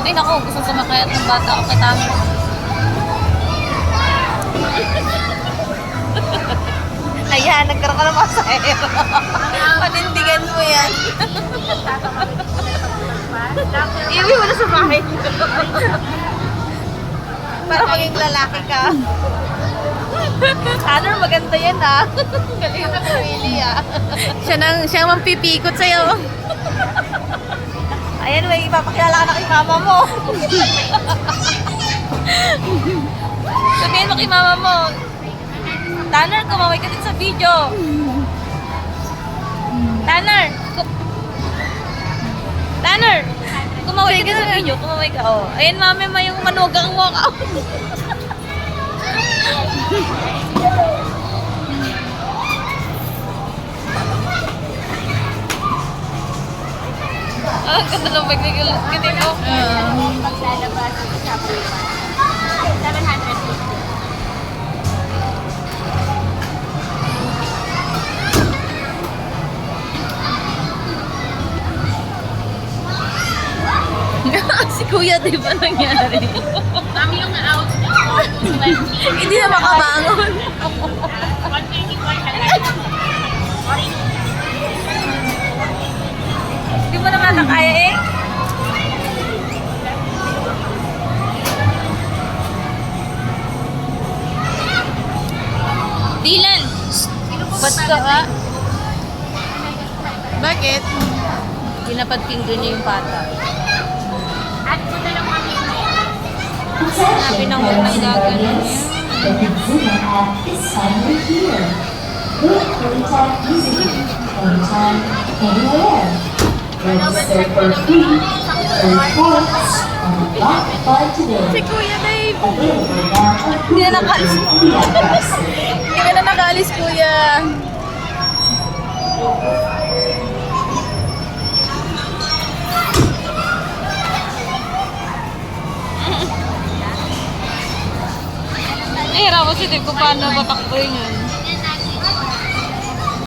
Ay naku, gusto sumakayat ng bata ako kay Tami. Ayan, nagkaroon ka ng pasahero. Panindigan mo yan. Iwi mo na sa bahay. Para maging lalaki ka. Tanner, maganda yan ah. Galing na pumili ah. Siya ang mampipikot sa'yo. Ayan, may ipapakilala ka na kay mama mo. Sabihin mo kay mama mo, Tanner, kumaway ka din sa video. Tanner! Tanner! Kumaway ka din sa video. Kumaway ka. Oh. Ayan, mami, may yung manugang mo ka. Ah, ang ganda ng pagkikil mo. Maglalabas sa Shopee. 750. Si kuya, di ba nangyari? Kami yung out. Hindi na makabangon. 124. Di mo naman nakaya eh. Dylan! Ba't ka ka? Bakit? Pinapag-finger niya yung pata. At ko na lang kami. Sabi ng huwag nang gagawin. The consumer app is finally here. Book anytime easily, anytime, anywhere. Register for free, earn points, and unlock fun Si today. Kuya Dave! Available now on Hindi na Google nakalis. Play and App Store. Hindi ka na nakaalis, Kuya. Nahira mo si Dave kung paano matakbo yun.